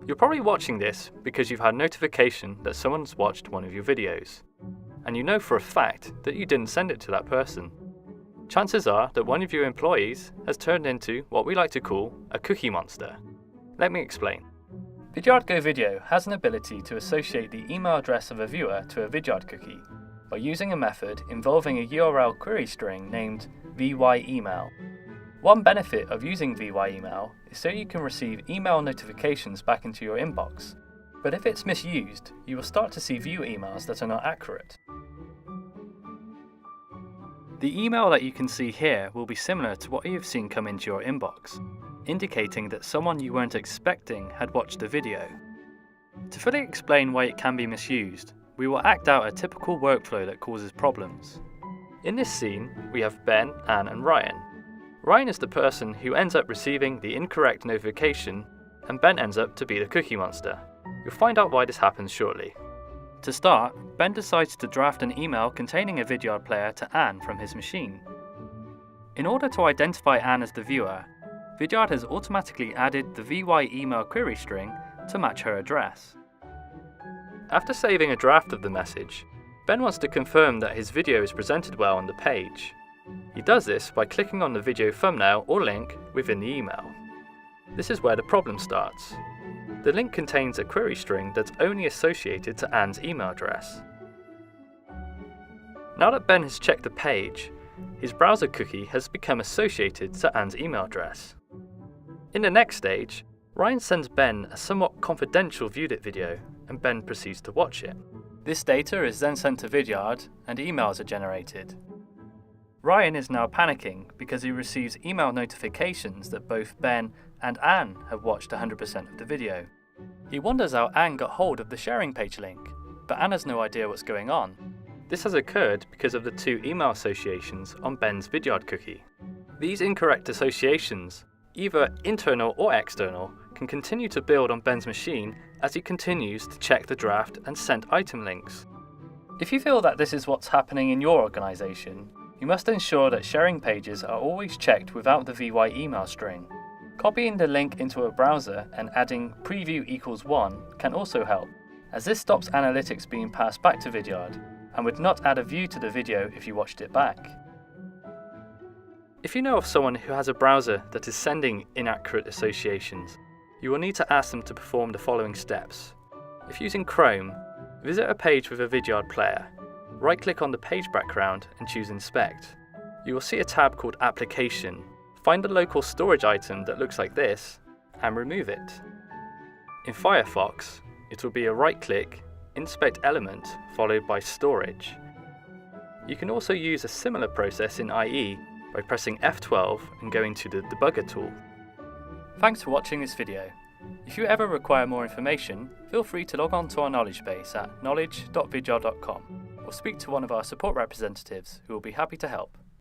You're probably watching this because you've had notification that someone's watched one of your videos, and you know for a fact that you didn't send it to that person. Chances are that one of your employees has turned into what we like to call a cookie monster. Let me explain. Vidyard Go Video has an ability to associate the email address of a viewer to a Vidyard cookie by using a method involving a URL query string named vyemail. One benefit of using vyemail is so you can receive email notifications back into your inbox, but if it's misused, you will start to see view emails that are not accurate. The email that you can see here will be similar to what you've seen come into your inbox, indicating that someone you weren't expecting had watched the video. To fully explain why it can be misused, we will act out a typical workflow that causes problems. In this scene, we have Ben, Anne and Ryan. Ryan is the person who ends up receiving the incorrect notification, and Ben ends up to be the cookie monster. You'll find out why this happens shortly. To start, Ben decides to draft an email containing a Vidyard player to Anne from his machine. In order to identify Anne as the viewer, Vidyard has automatically added the vyemail query string to match her address. After saving a draft of the message, Ben wants to confirm that his video is presented well on the page. He does this by clicking on the video thumbnail or link within the email. This is where the problem starts. The link contains a query string that's only associated to Anne's email address. Now that Ben has checked the page, his browser cookie has become associated to Anne's email address. In the next stage, Ryan sends Ben a somewhat confidential viewed it video, and Ben proceeds to watch it. This data is then sent to Vidyard, and emails are generated. Ryan is now panicking because he receives email notifications that both Ben and Anne have watched 100% of the video. He wonders how Anne got hold of the sharing page link, but Anne has no idea what's going on. This has occurred because of the two email associations on Ben's Vidyard cookie. These incorrect associations, either internal or external, can continue to build on Ben's machine as he continues to check the draft and sent item links. If you feel that this is what's happening in your organization, you must ensure that sharing pages are always checked without the vyemail string. Copying the link into a browser and adding preview equals 1 can also help, as this stops analytics being passed back to Vidyard and would not add a view to the video if you watched it back. If you know of someone who has a browser that is sending inaccurate associations, you will need to ask them to perform the following steps. If using Chrome, visit a page with a Vidyard player. Right-click on the page background and choose Inspect. You will see a tab called Application. Find the local storage item that looks like this and remove it. In Firefox, it will be a right-click, Inspect Element followed by Storage. You can also use a similar process in IE by pressing F12 and going to the Debugger tool. Thanks for watching this video. If you ever require more information, feel free to log on to our knowledge base at knowledge.vidyard.com or speak to one of our support representatives who will be happy to help.